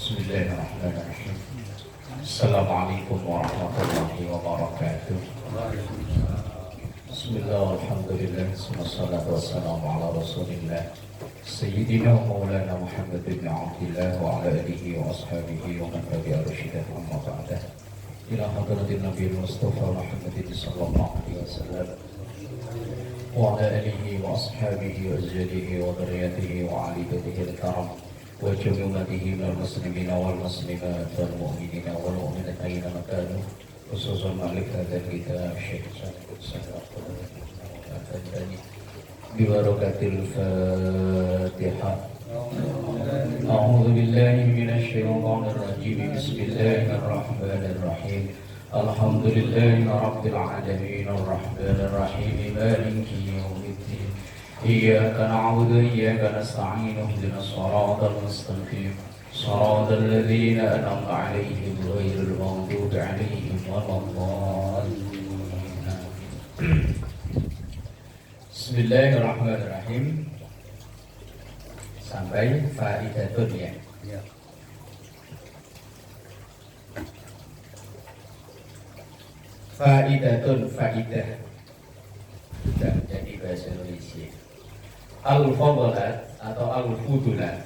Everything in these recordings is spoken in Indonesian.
Bismillahirrahmanirrahim. Assalamualaikum warahmatullahi wabarakatuh. Bismillah, alhamdulillah, wassalatu wassalamu ala rasulillah Sayyidina Maulana Muhammad bin Abdillah wa ala alihi wa ashabihi wa man tabi'a rusyidah amma ba'dah. Ila hadratin Nabi Mustafa Muhammadin sallallahu alaihi wasallam wa ala alihi wa ashabihi wa azwajihi wa dhurriyyatihi wa ali baitihi al-karam wa jumlatihi minal muslimina wal muslimat wal mu'minina wal mu'minat ayyama kanu khususan malik hadzal kitab Syekh bibarakatil Fatihah. A'udzu billahi minasy syaithanir rajim. Bismillahirrahmanirrahim. Alhamdulillahi rabbil alamin arrahmanir rahim maliki yaumiddin. Iyyaka na'budu wa iyyaka nasta'in ihdinas siratal mustaqim siratal ladzina an'amta 'alaihim ghairil maghdubi 'alaihim waladdallin. Bismillahirrahmanirrahim. Sampai faidatun ya. Faidatun, faidah sudah menjadi bahasa Indonesia. Al-fadlat atau al-fudulat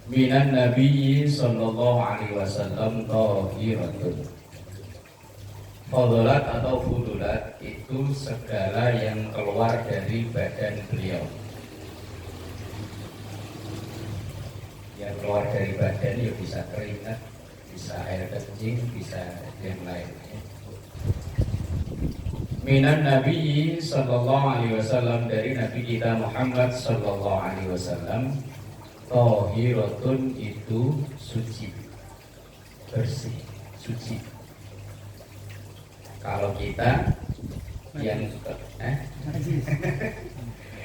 minan Nabi sallallahu alaihi wasallam tahiratun. Fadlat atau fudulat itu segala yang keluar dari badan beliau. Yang keluar dari badan ya bisa keringat, bisa air kencing, bisa yang lainnya. Minan Nabi sallallahu alaihi wasallam, dari Nabi kita Muhammad sallallahu alaihi wasallam, tahiratun itu suci, bersih, suci. Kalau kita yang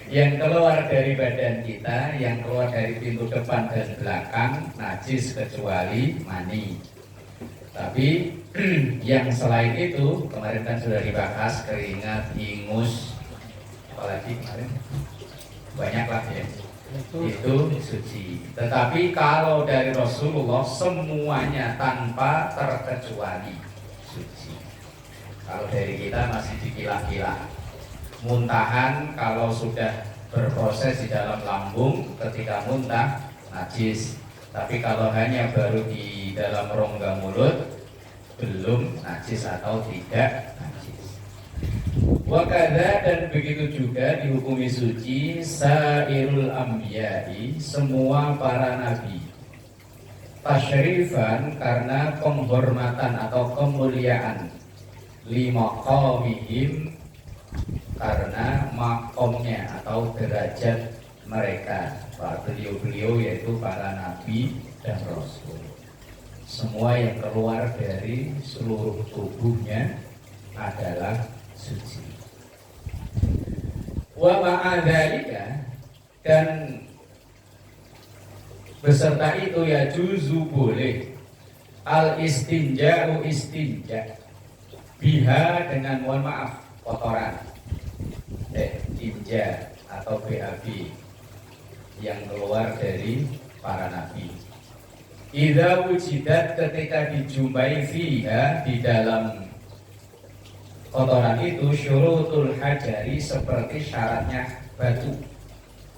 yang keluar dari badan kita, yang keluar dari pintu depan dan belakang najis kecuali mani. Tapi yang selain itu, kemarin kan sudah dibahas, keringat, ingus, apalagi kemarin banyaklah ya, itu suci. Tetapi kalau dari Rasulullah semuanya tanpa terkecuali suci. Kalau dari kita masih dipilah-pilah. Muntahan kalau sudah berproses di dalam lambung, ketika muntah najis. Tapi kalau hanya baru di dalam rongga mulut, belum najis atau tidak najis. Wakada, dan begitu juga dihukumi suci sairul ambiyai, semua para nabi. Tasyrifan, karena penghormatan atau kemuliaan. Limaqamihim, karena makomnya atau derajat mereka, beliau-beliau yaitu para nabi dan rasul. Semua yang keluar dari seluruh tubuhnya adalah suci. Wa ma'adzalika, dan beserta itu ya juzu boleh al istinja'u istinja' biha, dengan mohon maaf kotoran tinja atau BAB yang keluar dari para nabi. Idza wujidat, ketika dijumpai fiha, di dalam kotoran itu, syurutul hajari, seperti syaratnya batu,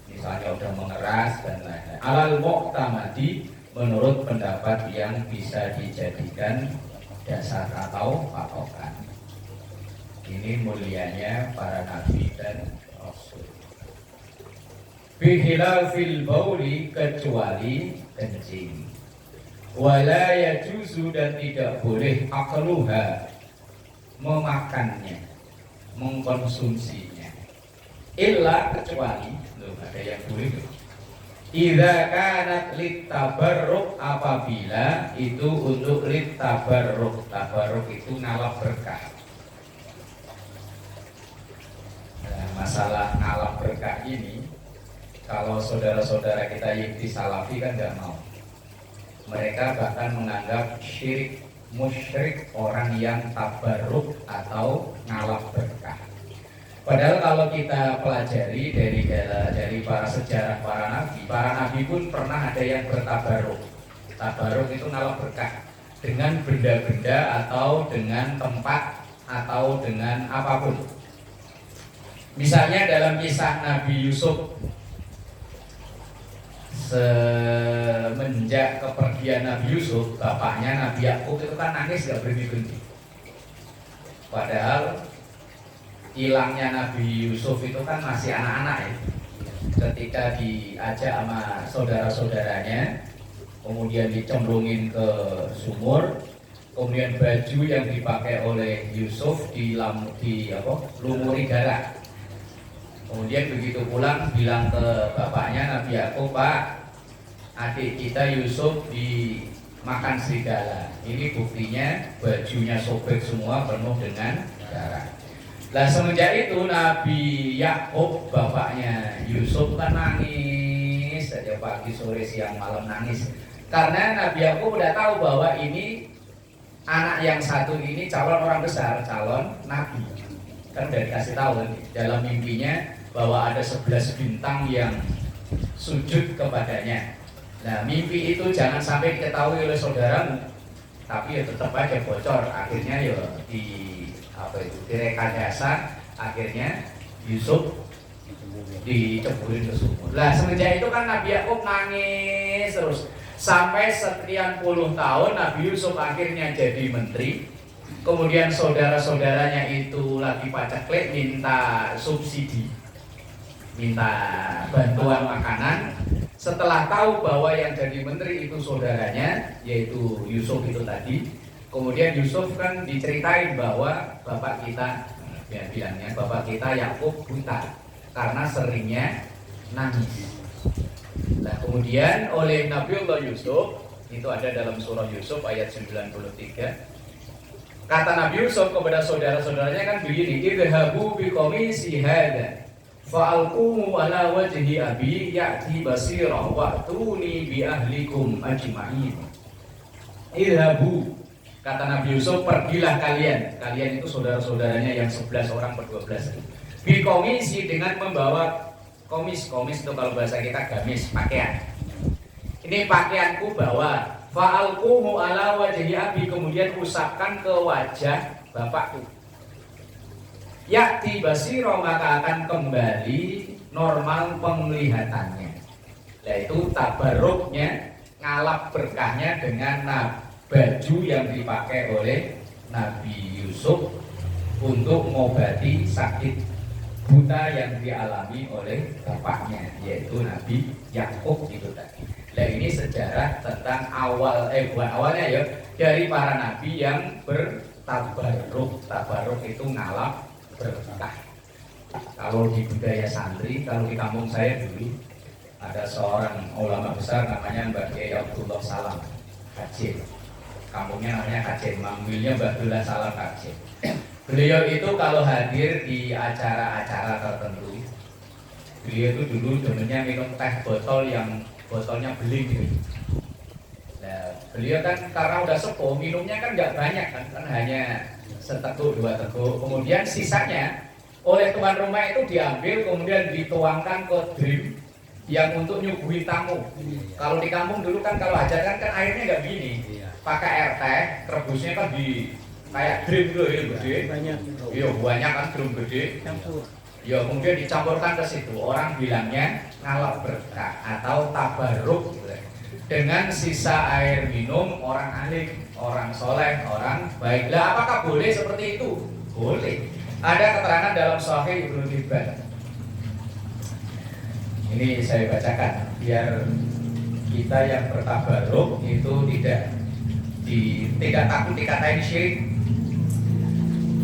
misalnya udah mengeras dan lain-lain. Alal mu'tamadi, menurut pendapat yang bisa dijadikan dasar atau patokan. Ini mulianya para nabi dan rasul. Bihilal fil bauli, kecuali kencing. Wala yajuzu, dan tidak boleh akluha, memakannya, mengkonsumsinya. Illa, kecuali, ada yang boleh. Idza kanat littabarruk, apabila itu untuk littabarruk. Tabarruk itu ngalap berkah. Nah, masalah ngalap berkah ini, kalau saudara-saudara kita yang di Salafi kan nggak mau. Mereka bahkan menganggap syirik, musyrik orang yang tabarruk atau ngalap berkah. Padahal kalau kita pelajari dari para sejarah para nabi pun pernah ada yang bertabaruk. Tabaruk itu ngalap berkah dengan benda-benda atau dengan tempat atau dengan apapun. Misalnya dalam kisah Nabi Yusuf, semenjak kepergian Nabi Yusuf, bapaknya Nabi Yakub itu kan nangis gak berhenti-berhenti. Padahal hilangnya Nabi Yusuf itu kan masih anak-anak ya. Ketika diajak sama saudara-saudaranya, kemudian dicemplungin ke sumur, kemudian baju yang dipakai oleh Yusuf lumuri darah. Kemudian begitu pulang bilang ke bapaknya Nabi Yakub, "Pak, adik kita Yusuf dimakan serigala. Ini buktinya bajunya sobek semua penuh dengan darah." Nah semenjak itu Nabi Yakub bapaknya Yusuf kan nangis setiap pagi sore siang malam nangis, karena Nabi Yakub udah tahu bahwa ini anak yang satu ini calon orang besar, calon nabi. Kan udah dikasih tahu kan dalam mimpinya bahwa ada 11 bintang yang sujud kepadanya. Nah mimpi itu jangan sampai diketahui oleh saudaramu, tapi ya tetap aja bocor. Akhirnya ya direkayasa, akhirnya Yusuf diceburin ke sumur. Lah semenjak itu kan Nabi Yakub nangis terus sampai sekian puluh tahun. Nabi Yusuf akhirnya jadi menteri. Kemudian saudara-saudaranya itu lagi paceklik minta subsidi, minta bantuan makanan. Setelah tahu bahwa yang jadi menteri itu saudaranya, yaitu Yusuf itu tadi, kemudian Yusuf kan diceritain bahwa bapak kita, ya bilangnya bapak kita Yakub buta karena seringnya nangis. Nah kemudian oleh Nabiullah Yusuf, itu ada dalam surah Yusuf ayat 93, kata Nabi Yusuf kepada saudara-saudaranya kan begini, idhabu biqamisi hadza fa'alqumu ala wajhi abi ya'ti basirah wa'tuni bi ahlikum ajma'in. Idhabu, kata Nabi Yusuf, pergilah kalian itu saudara-saudaranya yang 11 orang per 12, biqamisi dengan membawa komis itu kalau bahasa kita gamis, pakaian. Ini pakaianku bawa, fa'alqumu ala wajhi abi, kemudian usapkan ke wajah bapakku. Ya'ti basiro, maka akan kembali normal penglihatannya. Yaitu tabaruknya, ngalap berkahnya dengan baju yang dipakai oleh Nabi Yusuf untuk mengobati sakit buta yang dialami oleh bapaknya, yaitu Nabi Yakub itu tadi. Nah ini sejarah tentang bukan awalnya ya, dari para nabi yang bertabaruk. Tabaruk itu ngalap berkah. Kalau di budaya santri, kalau di kampung saya dulu ada seorang ulama besar namanya Mbak Kiai Abdullah Salam Kacil. Kampungnya namanya Kacil, manggilnya Mbak Abdullah Salam Kacil. Beliau itu kalau hadir di acara-acara tertentu, beliau itu dulu demennya minum teh botol yang botolnya beling gitu. Nah, beliau kan karena udah sepuh, minumnya kan nggak banyak kan hanya seteguk 2 teguk. Kemudian sisanya oleh tuan rumah itu diambil kemudian dituangkan ke drim yang untuk nyuguhin tamu. Kalau di kampung dulu kan kalau hajatan kan airnya nggak begini, pakai air teh, rebusnya kan di kayak drum gitu ya, gede. Iya banyak kan drum gede. Ya kemudian dicampurkan ke situ. Orang bilangnya ngalap berkah atau tabaruk gitu. Dengan sisa air minum orang alim, orang soleh, orang baik. Lah apakah boleh seperti itu? Boleh. Ada keterangan dalam Sahih Ibnu Hibban. Ini saya bacakan biar kita yang bertabaruk itu tidak takut dikatain syirik.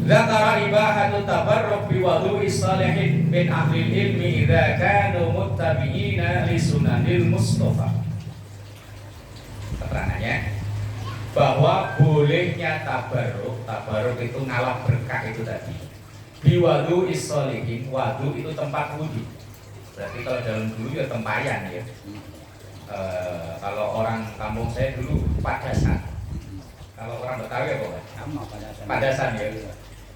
Zakara ibahatu tabarruk bi wudu'i salihin min ahli ilmi idza kanu muttabi'ina li sunanil Mustafa. Keterangannya bahwa bolehnya tabarruk itu ngalap berkah itu tadi. Bi wudu'i salihin, wudu itu tempat wudu. Berarti kalau dalam dulu ya tempayan ya. Kalau orang kampung saya dulu padasan. Kalau orang Betawi apa? Padasan ya.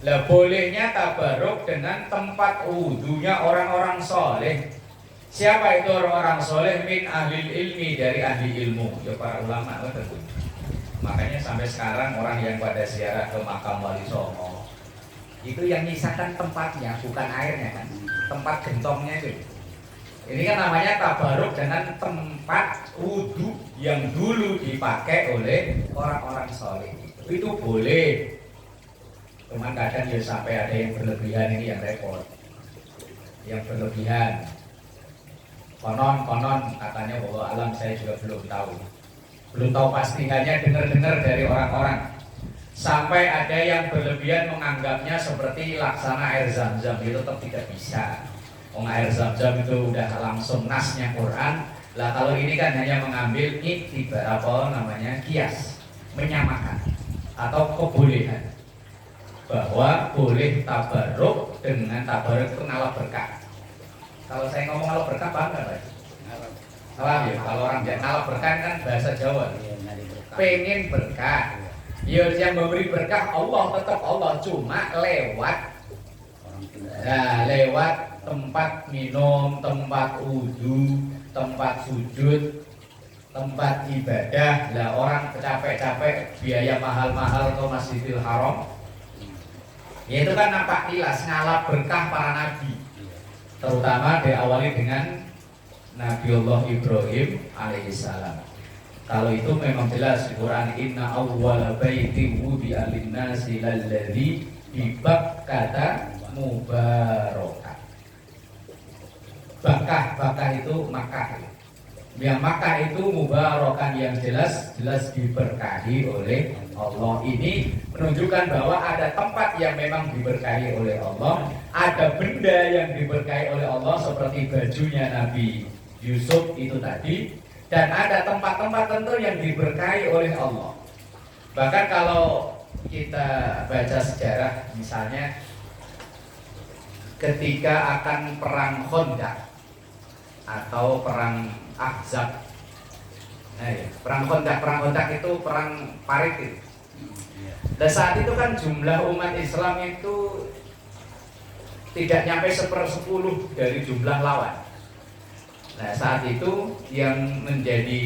Lah bolehnya tabaruk dengan tempat wudunya orang-orang soleh. Siapa itu orang-orang soleh? Min ahli ilmi, dari ahli ilmu, ya para ulama tentu. Makanya sampai sekarang orang yang pada ziarah ke makam Wali Songo itu yang nyisakan tempatnya, bukan airnya kan, tempat gentongnya itu. Ini kan namanya tabaruk dengan tempat wudhu yang dulu dipakai oleh orang-orang soleh. Itu boleh. Cuman kadang ya sampai ada yang berlebihan, ini yang repot. Yang berlebihan. Konon katanya bahwa alam, saya juga belum tahu pasti, hanya dengar-dengar dari orang-orang. Sampai ada yang berlebihan menganggapnya seperti laksana air Zam-Zam, itu tetap tidak bisa. Air Zam-Zam itu udah langsung nasnya Quran. Lah kalau ini kan hanya mengambil kias, menyamakan atau kebolehan bahwa boleh tabaruk dengan tabaruk itu ngalap berkah. Kalau saya ngomong ngalap berkah paham nggak Pak? Salah ya, kalau orang Jawa ngalap berkah kan bahasa Jawa. Pengen berkah. Ya yang memberi berkah Allah, tetap Allah, cuma lewat tempat minum, tempat wudhu, tempat sujud, tempat ibadah. Lah orang capek-capek biaya mahal-mahal ke Masjidil Haram, ya itu kan nampak jelas ngalap berkah para nabi. Terutama diawali dengan Nabiullah Ibrahim alaihissalam. Kalau itu memang jelas di Quran, inna awwala baiti wudi'a lin-nasi lalladzi bi Bakkah mubarakah. Bakah itu Makkah. Yang Makkah itu mubarakan, yang jelas diberkahi oleh Allah. Ini menunjukkan bahwa ada tempat yang memang diberkahi oleh Allah, ada benda yang diberkahi oleh Allah seperti bajunya Nabi Yusuf itu tadi, dan ada tempat-tempat tentu yang diberkahi oleh Allah. Bahkan kalau kita baca sejarah, misalnya ketika akan perang Khandaq atau perang Ahzab. Nah, ya, perang Khandaq itu perang parit itu. Dan saat itu kan jumlah umat Islam itu tidak nyampe 1/10 dari jumlah lawan. Nah, saat itu yang menjadi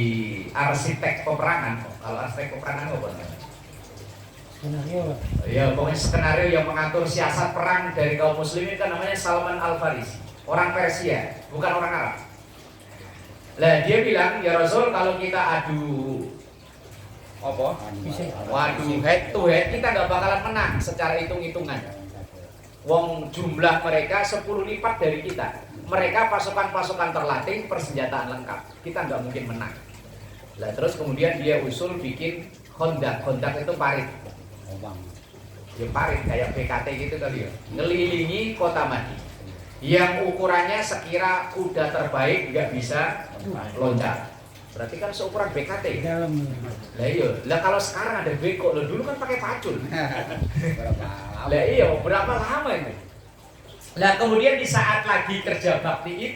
arsitek peperangan, kalau arsitek peperangan apa namanya? Skenario. Ya, pokoknya skenario yang mengatur siasat perang dari kaum muslimin kan namanya Salman Al-Farisi, orang Persia, bukan orang Arab. Lah dia bilang, ya Rasul, kalau kita adu head to head, kita nggak bakalan menang secara hitung-hitungan. Wong jumlah mereka 10 lipat dari kita. Mereka pasukan-pasukan terlatih, persenjataan lengkap. Kita nggak mungkin menang. Lah terus kemudian dia usul bikin Khandaq itu parit. Ya parit kayak PKT gitu kali ya. Ngelilingi kota Madinah. Yang ukurannya sekira kuda terbaik nggak bisa loncat. Berarti kan seukuran BKT. Lah iya, lah kalau sekarang ada beko, lo dulu kan pakai pacul. Lah iya, berapa lama ini? Lah kemudian di saat lagi kerja bakti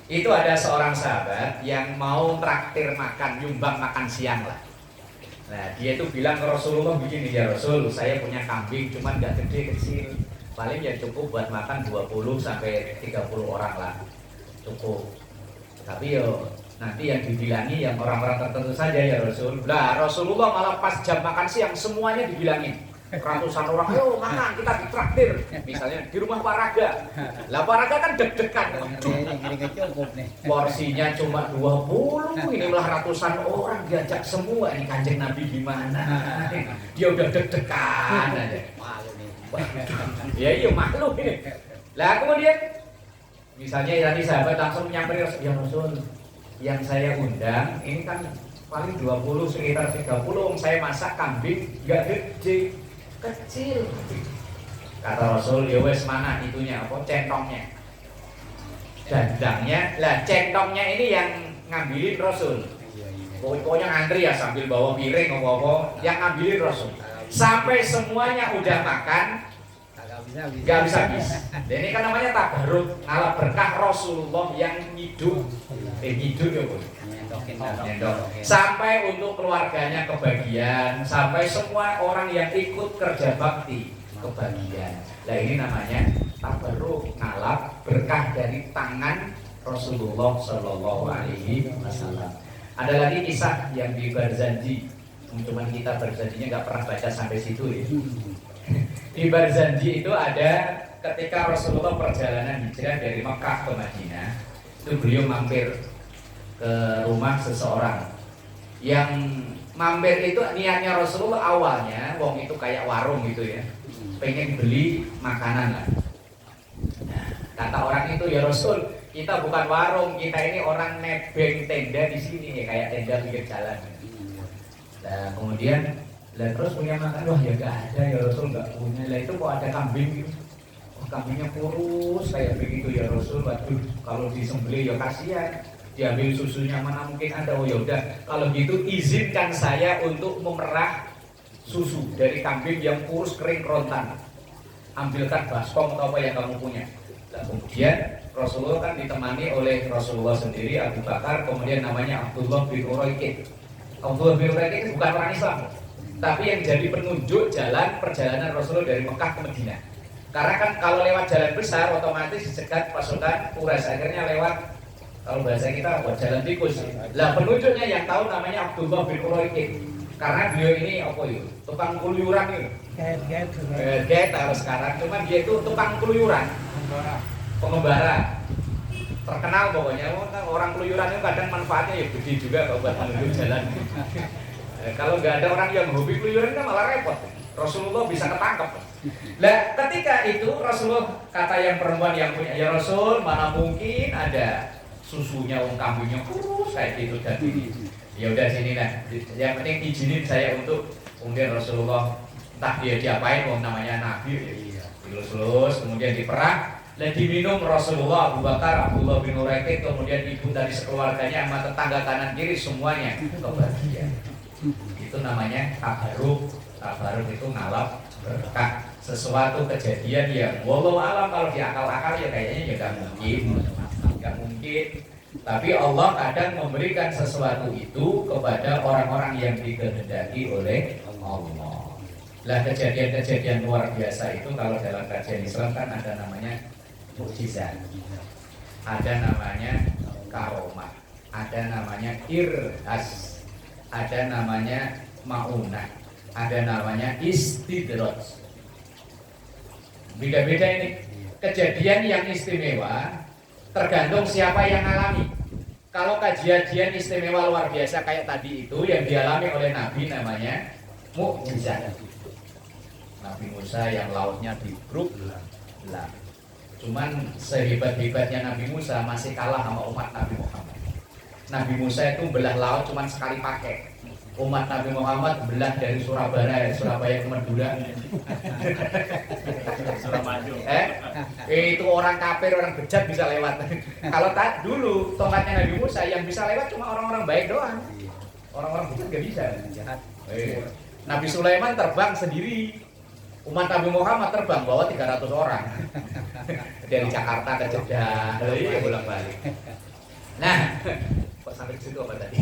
itu ada seorang sahabat yang mau traktir makan, nyumbang makan siang lah. Nah dia itu bilang ke Rasulullah begini, ya Rasul, saya punya kambing, cuman nggak gede, kecil, paling ya cukup buat makan 20 sampai 30 orang lah, cukup. Tapi yo nanti yang dibilangi yang orang-orang tertentu saja ya Rasul. Lah Rasulullah malah pas jam makan siang semuanya dibilangin. Ratusan orang, ayo makan, kita ditraktir. Misalnya di rumah Pak Raga. Lah Pak Raga kan deg-degan. Porsinya cuma 20, ini malah ratusan orang diajak semua. Ini Kanjeng Nabi gimana? Dia udah deg-degan aja. Ya iya malu ini. Lah kemudian misalnya tadi sahabat langsung nyamperin, ya Rasul, yang saya undang ini kan paling 20, sekitar 30, saya masak kambing nggak gede, kecil. Kata Rasul, ya wes mana itunya, apa centongnya, dandangnya. Lah centongnya ini yang ngambilin Rasul. Pokoknya ngantri ya sambil bawa piring apa-apa, yang ngambilin Rasul. Sampai semuanya udah makan, nggak bisa habis. Dan ini kan namanya tabaruk, ngalap berkah Rasulullah yang nyiduk ya Bu. Sampai untuk keluarganya kebagian, sampai semua orang yang ikut kerja bakti kebahagiaan. Nah ini namanya tabarruk, ngalap berkah dari tangan Rasulullah Shallallahu Alaihi Wasallam. Ada lagi kisah yang di Barzanji, cuman kita Barzanjinya nggak pernah baca sampai situ ya. Di Barzanji itu ada ketika Rasulullah perjalanan hijrah dari Mekah ke Madinah, itu beliau mampir ke rumah seseorang. Yang mampir itu niatnya Rasulullah awalnya, wong itu kayak warung gitu ya, pengen beli makanan lah. Nah, kata orang itu, ya Rasul, kita bukan warung, kita ini orang nebeng tenda di sini ya, kayak tenda pinggir jalan. Nah, kemudian lah terus punya makan, wah ya gak ada ya Rasul, gak punya. Lah itu kok ada kambing gitu, oh, kambingnya kurus kayak begitu ya Rasul. Waduh, kalau disembelih ya kasihan, diambil susunya mana mungkin ada. Oh ya udah, kalau gitu izinkan saya untuk memerah susu dari kambing yang kurus kering kerontan. Ambilkan baskom atau apa yang kamu punya. Nah, kemudian Rasulullah kan ditemani oleh Rasulullah sendiri, Abu Bakar, kemudian namanya Abdullah bin Uraiqid. Abdullah bin Uraiqid itu bukan orang Islam, tapi yang jadi penunjuk jalan perjalanan Rasulullah dari Mekah ke Madinah. Karena kan kalau lewat jalan besar otomatis dicegat pasukan Quraisy, akhirnya lewat, kalau bahasa kita buat jalan tikus. Lah penunjuknya yang tahu namanya Abdullah bin Uraiqid. Karena beliau ini apa itu? Tukang keluyuran itu. Get kalau sekarang, cuman dia itu tukang keluyuran. Pengembara. Terkenal pokoknya. Orang keluyuran itu kadang manfaatnya ya gede juga kalau buat menunjuk jalan. Kalau nggak ada orang yang hobi keluyuran kan malah repot. Rasulullah bisa ketangkep. Nah, ketika itu Rasulullah kata yang perempuan yang punya, ya Rasul, mana mungkin ada susunya kambingnya kurus kayak gitu tadi. Ya udah sini lah. Yang penting izinin saya untuk, kemudian Rasulullah entah dia diapain, namanya Nabi, dilus-lus, kemudian diperah. Dan diminum Rasulullah, Abu Bakar, Abdullah bin Uraiqid, kemudian ibu dari sekeluarganya, sama tetangga kanan kiri semuanya kebahagiaan. Itu namanya tabarruk. Tabarruk itu ngalap berkah, sesuatu kejadian yang walau alam kalau diakal-akal ya kayaknya ya gak mungkin. Tapi Allah kadang memberikan sesuatu itu kepada orang-orang yang dikehendaki oleh Allah. Lah kejadian-kejadian luar biasa itu kalau dalam kajian Islam kan ada namanya mukjizat, ada namanya karomah, ada namanya irhas, ada namanya maunah, ada namanya istidraj. Beda-beda ini kejadian yang istimewa, tergantung siapa yang alami. Kalau kejadian istimewa luar biasa kayak tadi itu yang dialami oleh Nabi namanya mukjizat. Nabi Musa yang lautnya dibelah. Cuman sehebat-hebatnya Nabi Musa masih kalah sama umat Nabi Muhammad. Nabi Musa itu belah laut cuman sekali pakai. Umat Nabi Muhammad belah dari Surabaya ke Madura. Itu orang kafir, orang bejat bisa lewat. Kalau dulu tongkatnya Nabi Musa yang bisa lewat cuma orang-orang baik doang. Orang-orang bejat gak bisa. Nabi Sulaiman terbang sendiri. Umat Nabi Muhammad terbang bawa 300 orang. Dari Jakarta ke Jeddah, bolak-balik. Nah, kok sampai situ apa tadi?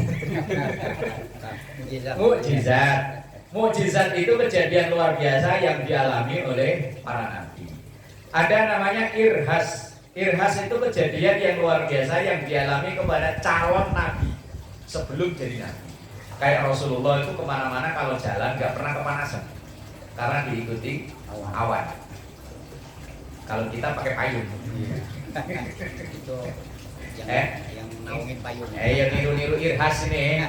Mukjizat. Mukjizat itu kejadian luar biasa yang dialami oleh para nabi. Ada namanya irhas. Irhas itu kejadian yang luar biasa yang dialami kepada calon nabi sebelum jadi nabi. Kayak Rasulullah itu kemana-mana kalau jalan gak pernah kepanasan karena diikuti awan. Kalau kita pakai payung. Itu yang naungin payung. Yang niru-niru irhas ini.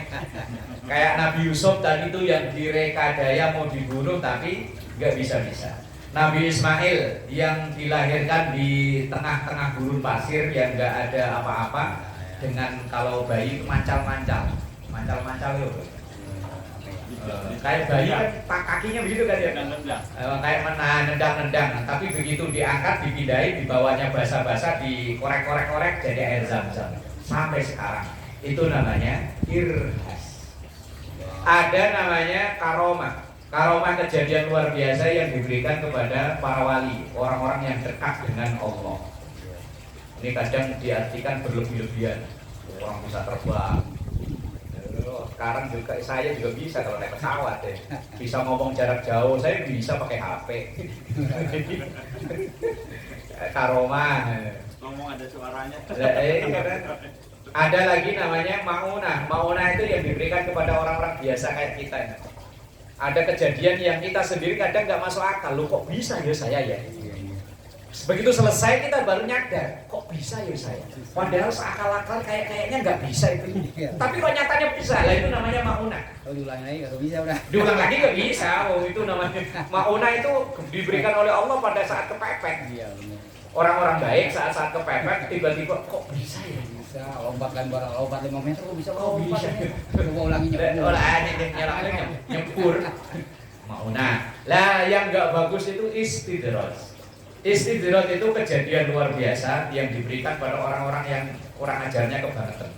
Kayak Nabi Yusuf tadi itu yang direkadaya mau dibunuh tapi nggak bisa-bisa. Nabi Ismail yang dilahirkan di tengah-tengah gurun pasir yang nggak ada apa-apa, dengan kalau bayi itu mancal-mancal loh. Kayak bayi kan kakinya begitu kan ya, kayak nendang, tapi begitu diangkat, dipindahin, dibawanya basah-basah, dikorek-korek jadi air zam-zam sampai sekarang. Itu namanya irhas. Ada namanya karomah. Karomah kejadian luar biasa yang diberikan kepada para wali, orang-orang yang dekat dengan Allah. Ini kadang diartikan berlebih-lebihan. Orang bisa terbang. sekarang juga saya juga bisa kalau naik pesawat ya. Bisa ngomong jarak jauh, saya bisa pakai HP. Karomah. Ngomong ada suaranya. Iya kan? Ada lagi namanya maunah. Maunah itu yang diberikan kepada orang-orang biasa kayak kita. Ada kejadian yang kita sendiri kadang nggak masuk akal. Loh kok bisa ya saya ya? Begitu selesai kita baru nyadar, kok bisa ya saya? Padahal seakal-akal kayaknya nggak bisa itu. Tapi kok nyatanya bisa, lah itu namanya maunah. Kalau diulang lagi nggak bisa udah. Diulang lagi nggak bisa, oh itu namanya maunah itu diberikan oleh Allah pada saat kepepet. Iya benar. Orang-orang baik saat kepepet tiba-tiba kok bisa ya? Bisa lompatkan barang lompat 5 meter kok bisa Kok lompat. bisa? Coba ulangi nyempur. Nyempur. Maunah. Lah yang nggak bagus itu istidroj. Istidroj itu kejadian luar biasa yang diberikan pada orang-orang yang kurang ajarnya kebangetan.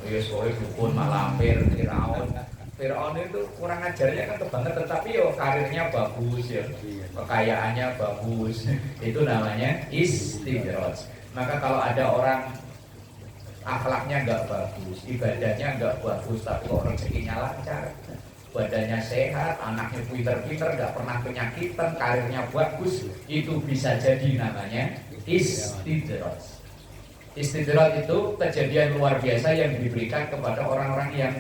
Yes, dukun, malampir, Firaun. Firaun itu kurang ajarnya kan kebangetan, tapi yo karirnya bagus ya, kekayaannya bagus. Itu namanya istidroj. Maka kalau ada orang akhlaknya nggak bagus, ibadahnya nggak bagus, tapi kok rezekinya lancar, badannya sehat, anaknya pinter-pinter, nggak pernah penyakitan, karirnya bagus, itu bisa jadi namanya istidroj. Istidroj itu kejadian luar biasa yang diberikan kepada orang-orang yang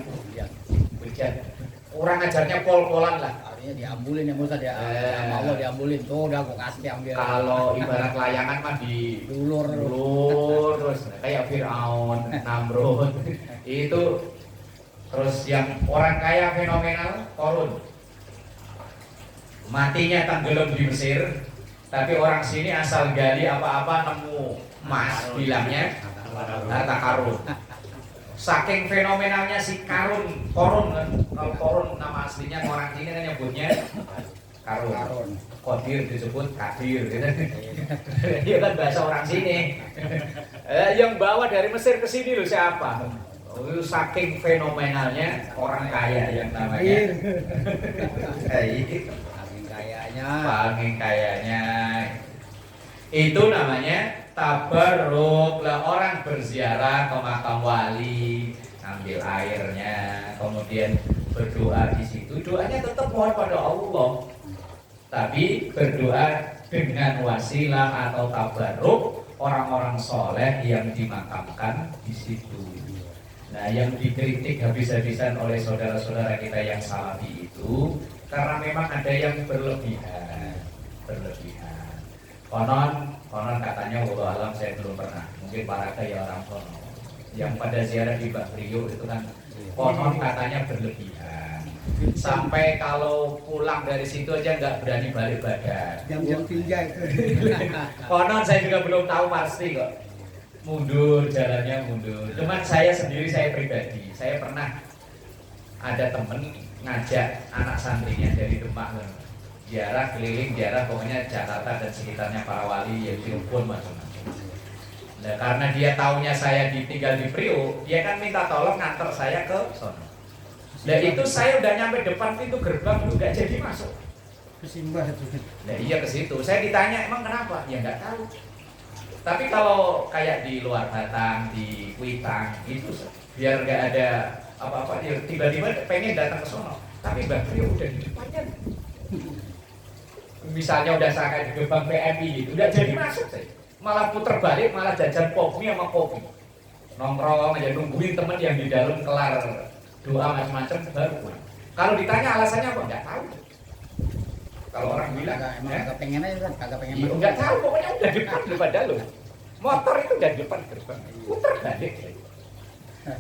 bejat. Kurang ajarnya pol-polan lah. Artinya diambulin ya Musa dia. Allah diambulin. Tuh udah gua kasih ambil. Kalau ibarat layangan mah di dulur terus kayak Firaun, Namrud. Itu terus yang orang kaya fenomenal Korun. Matinya tenggelam di Mesir, tapi orang sini asal gali apa-apa nemu emas, bilangnya harta karun. Saking fenomenalnya si Korun kan. Kalau Korun nama aslinya orang sini kan nyebutnya Karun. Kodir disebut Kadir gitu. Dia kan bahasa orang sini. Yang bawa dari Mesir ke sini loh siapa? Itu saking fenomenalnya orang kaya yang namanya saking kayanya itu namanya tabarruk. Lah orang berziarah ke makam wali, ambil airnya, kemudian berdoa di situ. Doanya tetap mohon pada Allah, tapi berdoa dengan wasilah atau tabarruk orang-orang soleh yang dimakamkan di situ. Nah, yang dikritik habis-habisan oleh saudara-saudara kita yang salafi itu karena memang ada yang berlebihan. Konon katanya wallahu alam, saya belum pernah. Mungkin para kaya orang konon yang pada ziarah di Mbak Rio itu kan konon katanya berlebihan. Sampai kalau pulang dari situ aja nggak berani balik badan. Jam-jam 3 itu. Konon saya juga belum tahu pasti kok. Mundur, jalannya mundur. Cuman saya sendiri, saya pribadi, saya pernah ada temen ngajak anak santrinya dari Demak ziarah keliling, ziarah pokoknya Jakarta dan sekitarnya para wali yang Cirebon macam-macam. Nah, karena dia taunya saya tinggal di Priok, dia kan minta tolong nganter saya ke sono. Nah itu saya udah nyampe depan pintu gerbang juga jadi masuk. Kesimbah itu. Nah iya ke situ. Saya ditanya emang kenapa? Ya nggak tahu. Tapi kalau kayak di luar Batang, di Kuitang, itu biar nggak ada apa-apa, dia tiba-tiba pengen datang ke sono. Tapi Mbak Priyo udah di depannya. Misalnya udah saya di gerbang PMI gitu, udah jadi masuk saya. Malah puter balik, malah jajan kopi sama kopi. Nongkrong aja nungguin temen yang di dalam kelar doa macam-macam baru pulang. Kalau ditanya alasannya apa? Nggak tahu. Kalau orang bilang kagak pengen aja kan, kagak pengen. Iya, nggak tahu, pokoknya udah depan daripada lo. Motor itu udah depan gerbang, puter balik.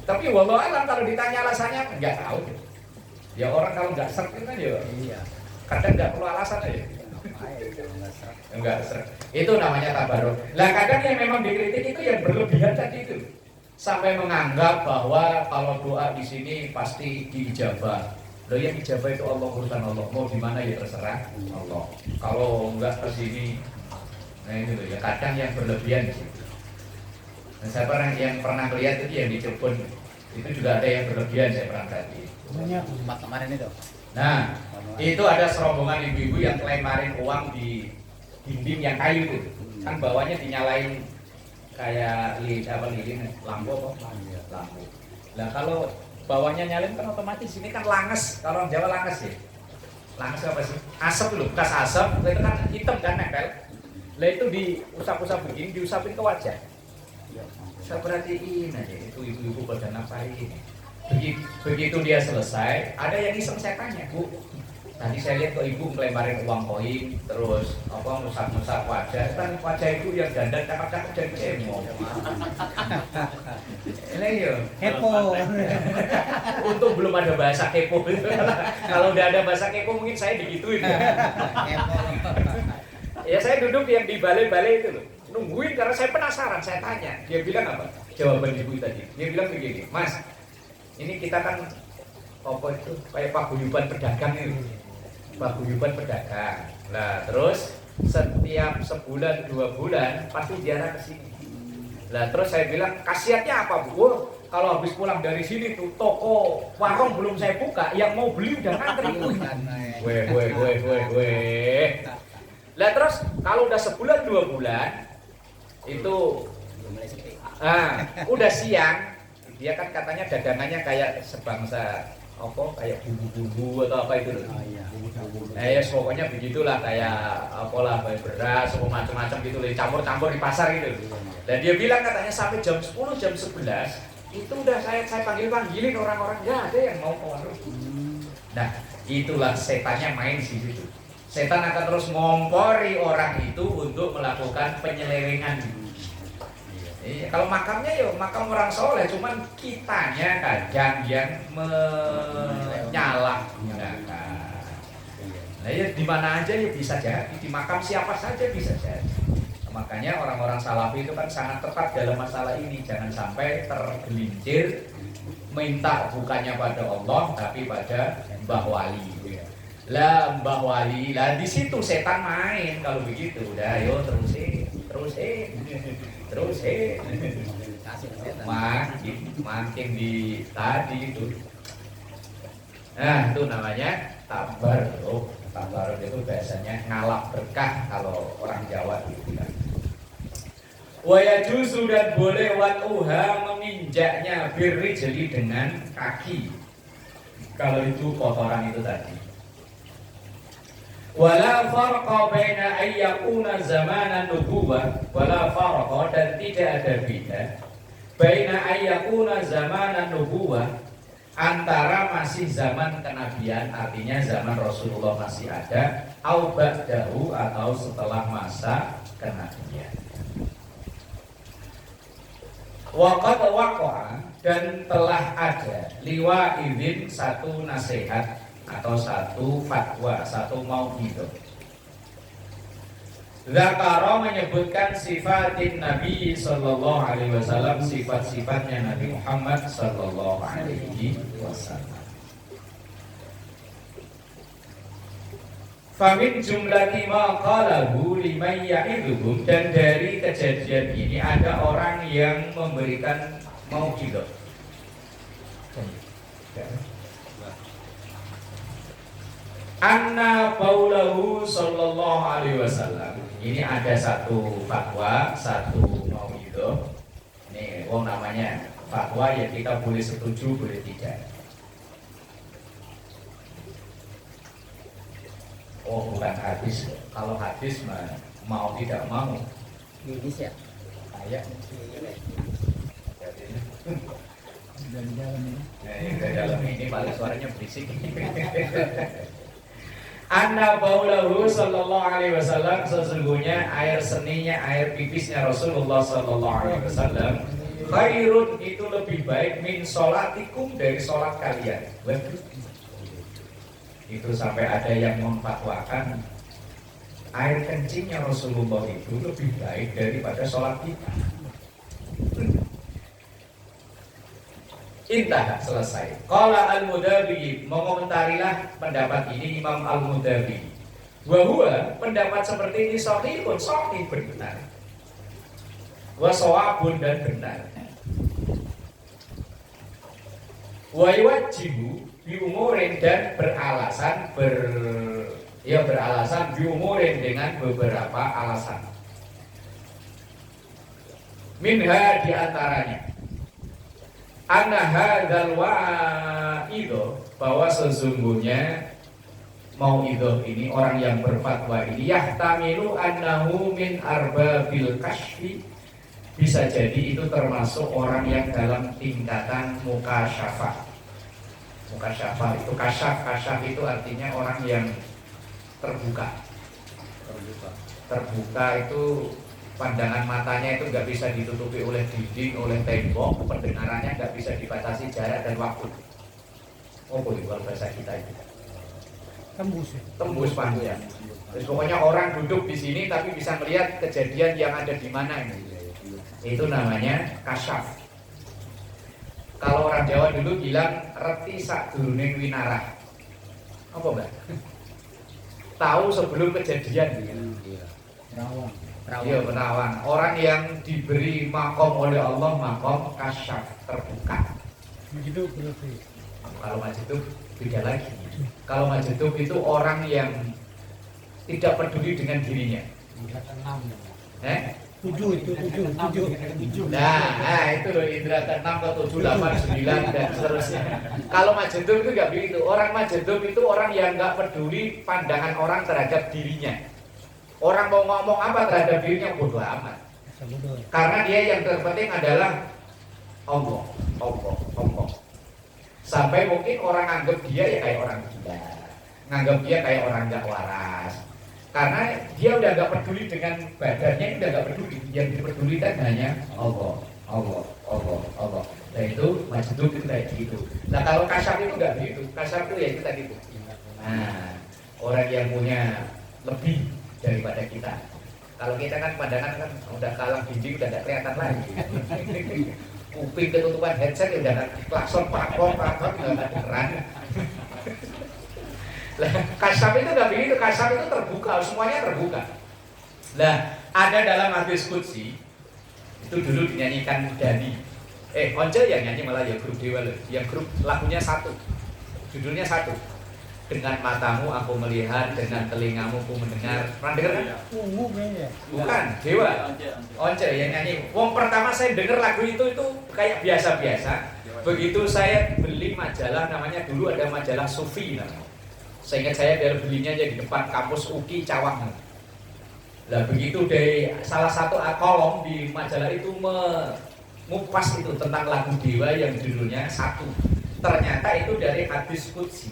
Tapi wallahu alam kalau ditanya alasannya nggak tahu. Ya orang kalau nggak serk kan ya. Iya. Kadang nggak perlu alasan aja. Enggak serk. Itu namanya tabarruk. Lah kadang yang memang dikritik itu yang berlebihan tadi itu. Sampai menganggap bahwa kalau doa di sini pasti diijabah. Loh yang ijabah itu Allah, urusan Allah. Mau di mana ya terserah Allah. Kalau enggak ke sini, nah ini loh ya kadang yang berlebihan di situ. Dan saya pernah lihat itu yang di Cirebon itu juga ada yang berlebihan, saya pernah tadi. Tempat kemarin itu. Nah, itu ada serombongan ibu-ibu yang lemparin uang di dinding yang kayu itu. Kan bawahnya dinyalain kayak lilin lampu apa? Lampu. Nah kalau bawahnya nyalin kan otomatis ini kan langes, kalau orang Jawa langes ya. Langes apa sih? Asap loh, bekas asap, itu kan hitam kan nempel. Lah itu diusap-usap begini, diusapin ke wajah. Saya perhatiin aja itu ibu-ibu pada ngapain. Begitu dia selesai, ada yang iseng saya tanya, Bu. Tadi saya lihat kok ibu melemparin uang koin, terus ngusap-ngusap wajah. Kan wajah ibu yang dandan cakep-cakep jadi cemong. Ini yo, Kepo. untung belum ada bahasa kepo. Kalau udah ada bahasa kepo mungkin saya digituin ya. Ya saya duduk yang di balai-balai itu loh, nungguin karena saya penasaran, saya tanya. Dia bilang apa? Jawaban ibu tadi. Dia bilang begini, Mas, ini kita kan apa itu kayak paguyuban pedagang itu. Paguyuban pedagang. Nah terus setiap sebulan 2 bulan pasti ziarah ke sini. Nah terus saya bilang khasiatnya apa, Bu? Kalau habis pulang dari sini tuh toko warung belum saya buka, yang mau beli udah ngantri. Weh. Lah terus kalau udah sebulan 2 bulan itu udah siang, dia kan katanya dagangannya kayak sebangsa apa kayak bumbu-bumbu atau apa itu loh. Ya pokoknya begitulah kayak apalah beras atau macam-macam gitu loh, campur-campur di pasar gitu. Dan dia bilang katanya sampai jam 10 jam 11 itu udah saya panggilin orang-orang, nggak ada yang mau ke warung. Nah itulah setannya main di situ. Setan akan terus ngompori orang itu untuk melakukan penyelewengan. Kalau makamnya ya makam orang soleh, cuman kitanya kadang yang menyalahgunakan. Nah ya di mana aja ya bisa jadi, di makam siapa saja bisa jadi. Makanya orang-orang salafi itu kan sangat tepat dalam masalah ini, jangan sampai tergelincir minta bukannya pada Allah tapi pada Mbah Wali. Lah Mbah Wali, lah di situ setan main kalau begitu. Udah ayo terusin. Makin di tadi itu. Nah, itu namanya tabarruk. Tabarruk itu biasanya ngalap berkah kalau orang Jawa gitu kan. Wa yajuzu dan boleh watuha menginjaknya birrijli dengan kaki. Kalau itu kotoran itu tadi. Wala farqa baina ayyakuna zamanan nubuwah wala farqa dan tidak ada beda baina ayyakuna zamanan nubuwah antara masih zaman kenabian artinya zaman Rasulullah masih ada au ba'dahu atau setelah masa kenabian. Waqad waqa'a dan telah ada liwa idzin satu nasihat atau satu fatwa, satu mau'idhah. Zakara menyebutkan sifatin Nabi sallallahu alaihi wasallam, sifat-sifatnya Nabi Muhammad sallallahu alaihi wasallam. Famin jumlati ma qalahu liman ya'idhum, dan dari kejadian ini ada orang yang memberikan mau'idhah. Anna paulahu sallallahu alaihi wasallam. Ini ada satu fatwa, satu mau'idhah. Ini namanya fatwa yang kita boleh setuju, boleh tidak. Oh bukan hadis. Kalau hadis mau tidak mau. Hadis ya. Ayat. Dari dalam ini. Dari dalam ini paling suaranya berisik. Anna baulahu sallallahu alaihi wasallam, sesungguhnya air seninya, air pipisnya Rasulullah sallallahu alaihi wasallam khairun, itu lebih baik min sholatikum, dari sholat kalian. Itu sampai ada yang memfatwakan air kencingnya Rasulullah itu lebih baik daripada sholat kita. Intah, selesai. Qala al-Mudawi, mengomentarilah pendapat ini Imam al-Mudawi. Wa pendapat seperti ini sahihun, sahih benar. Wa shawabun, dan benar. Wa wajibu bi umurin, dan beralasan beralasan bi umurin, dengan beberapa alasan. Minha, diantaranya anna hadzal wa'ido, bahwa sesungguhnya mau'idhah ini, orang yang berfatwa ini, yahtamilu annahu min arbabil kashfi, bisa jadi itu termasuk orang yang dalam tingkatan mukasyafah. Mukasyafah itu kasyaf itu artinya orang yang terbuka. Terbuka itu pandangan matanya itu nggak bisa ditutupi oleh dinding, oleh tembok, pendengarannya nggak bisa dibatasi jarak dan waktu. Oh boleh kalau bahasa kita itu. Tembus panjang. Terus pokoknya orang duduk di sini tapi bisa melihat kejadian yang ada di mana ini. Itu namanya kasyaf. Kalau orang Jawa dulu bilang reti sadurunge winarah. Apa Mbak? Tahu sebelum kejadian. Iya, penawang. Orang yang diberi makom oleh Allah, makom kasyaf, terbuka. Begitu berarti. Kalau majidub beda lagi. Kalau majidub itu orang yang tidak peduli dengan dirinya. Tujuh. Nah, itu loh indra ke-6 ke 7, 8, 9 dan seterusnya. Kalau majidub itu nggak begitu. Orang majidub itu orang yang nggak peduli pandangan orang terhadap dirinya. Orang mau ngomong apa terhadap dirinya bodoh amat. Karena dia yang terpenting adalah Allah. Sampai mungkin orang anggap dia ya kayak orang gila, nganggap dia kayak orang nggak waras. Karena dia udah nggak peduli dengan badannya, udah nggak peduli. Yang dipedulikan hanya Allah. Nah itu majidub itu kayak gitu. Nah kalau kasyaf itu nggak begitu. Kasyaf itu ya itu tadi itu. Nah orang yang punya lebih daripada kita. Kalau kita kan pandangan kan udah kalah dinding, udah nggak kelihatan lagi. Kuping ketutupan headset ya udah klakson pakok udah nggak kedengeran. Lah kasyaf itu nggak begitu. Kasyaf itu terbuka, semuanya terbuka. Lah ada dalam hadis qudsi itu dulu dinyanyikan Dani. Once yang nyanyi malah ya grup Dewa loh. Yang grup lagunya satu, judulnya satu. Dengan matamu aku melihat, dengan telingamu aku mendengar. Pernah dengar kan? Bukan, Dewa. Once yang nyanyi. Wong pertama saya dengar lagu itu kayak biasa-biasa. Begitu saya beli majalah, namanya dulu ada majalah Sufi namanya. Seingat saya dari belinya aja di depan kampus UKI Cawang. Lah begitu dari salah satu kolom di majalah itu mengupas itu tentang lagu Dewa yang judulnya satu. Ternyata itu dari hadis qudsi.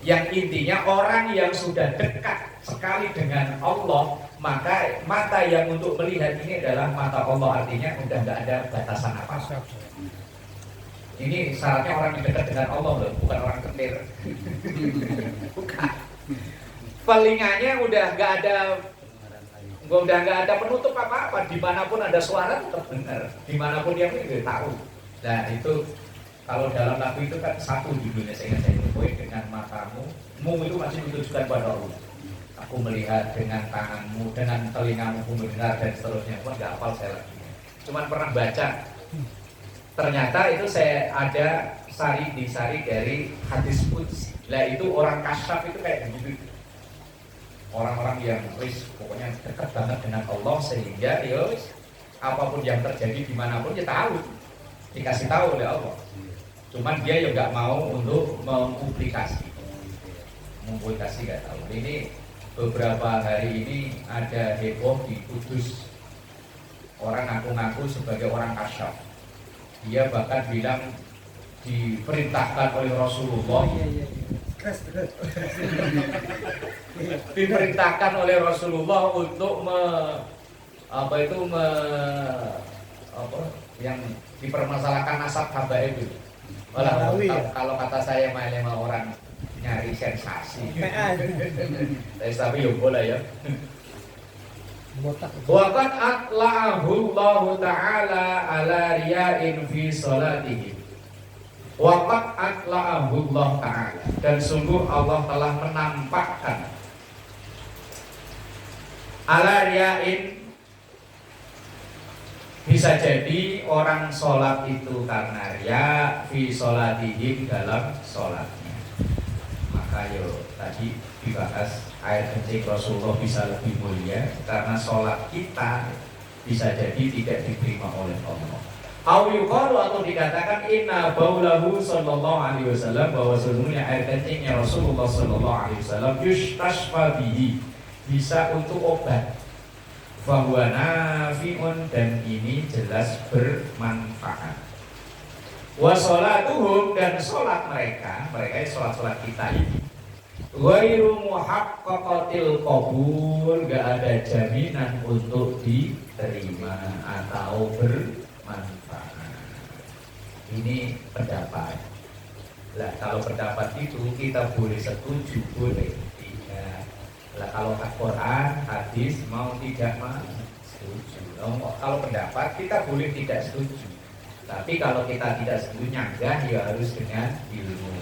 Yang intinya orang yang sudah dekat sekali dengan Allah, maka mata yang untuk melihat ini adalah mata Allah, artinya udah nggak ada batasan apa. Ini syaratnya orang yang dekat dengan Allah loh, bukan orang kentir. Bukan. Telinganya udah nggak ada penutup apa-apa. Dimanapun ada suara tetap dengar. Dimanapun dia udah tahu. Nah itu kalau dalam lagu itu kan satu judulnya, saya ingat dengan matamu, itu masih ditujukan pada Allah. Aku melihat dengan tanganmu, dengan telingamu aku mendengar dan seterusnya. Cuma nggak hafal saya lagi. Cuman pernah baca. Ternyata itu saya ada disari dari hadis qudsi. Lah itu orang kasyaf itu kayak begitu. Orang-orang yang pokoknya dekat banget dengan Allah sehingga apapun yang terjadi dimanapun dia tahu, dikasih tahu oleh Allah. Cuman dia juga nggak mau untuk mempublikasi nggak tahu. Ini beberapa hari ini ada heboh di Kudus, orang ngaku-ngaku sebagai orang kasyaf. Dia bahkan bilang diperintahkan oleh Rasulullah, diperintahkan oleh Rasulullah untuk yang dipermasalahkan nasab habaib itu. Kalau kata saya memang orang nyari sensasi. Tapi ya boleh ya. Waqad atla'ahu Allah Ta'ala ala riya'in fi salatihi. Waqad atla'ahu Allah Ta'ala, dan sungguh Allah telah menampakkan ala riya'in. Bisa jadi orang sholat itu karena riya fi sholatihim, dalam sholatnya. Maka tadi dibahas air kencing Rasulullah bisa lebih mulia karena sholat kita bisa jadi tidak diterima oleh Allah. Au yuqalu atau dikatakan inna baulahu sallallahu alaihi wasallam, bahwa sesungguhnya air kencingnya Rasulullah sallallahu alaihi wasallam yustashfa bihi, bisa untuk obat. Fahuwa nafi'un, dan ini jelas bermanfaat. Wa sholatuhum, dan sholat mereka sholat kita ini ghairu muhaqqaqatil qabul, gak ada jaminan untuk diterima atau bermanfaat. Ini pendapat. Lah kalau pendapat itu kita boleh setuju, boleh tidak. Lah kalau Al-Quran, hadis mau tidak mau setuju. Kalau pendapat kita boleh tidak setuju. Tapi kalau kita tidak setuju nyanggah ya harus dengan ilmu.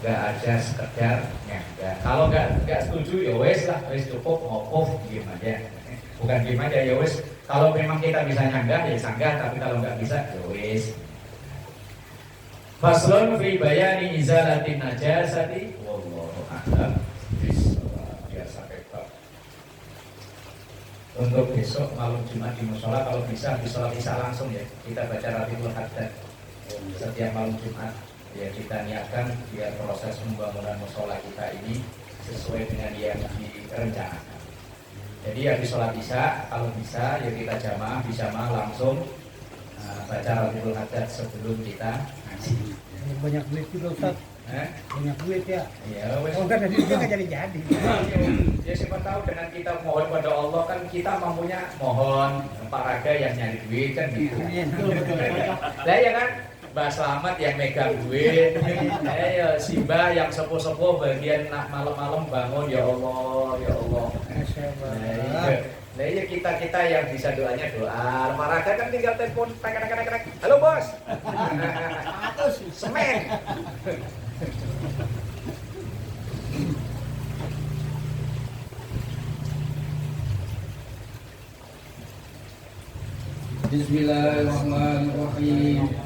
Gak ada sekedar nyanggah. Kalau gak setuju ya wes lah, wes cukup ngopof diem aja. Bukan diem aja ya wes. Kalau memang kita bisa nyanggah ya sanggah, tapi kalau nggak bisa ya wes. Faslun fi bayani izalatin najasati wallahu a'lam bishawab. Ya sampai bab. Untuk besok malam Jumat di mushola, kalau bisa langsung ya. Kita baca Rabiul Haddad setiap malam Jumat. Ya kita niatkan biar proses pembangunan mushola kita ini sesuai dengan yang direncanakan. Jadi ya di sholat isya, kalau bisa ya kita jamaah bisa langsung baca Rabiul Haddad sebelum kita ngaji. Banyak duit juga Ustaz. Banyak duit ya. Iya, wes. Oh kan dari itu kan jadi. Ya siapa tahu dengan kita mohon pada Allah, kan kita mampunya mohon Pak Raga yang nyari duit kan gitu. Lah ya kan, Mbak Slamet yang megang duit, ya Simba yang sepuh-sepuh bagian malam-malam bangun, ya Allah, ya Allah. Nah iya kita yang bisa doanya doa. Pak Raga kan tinggal telepon, tek. Halo bos. Semen. Bismillahirrahmanirrahim.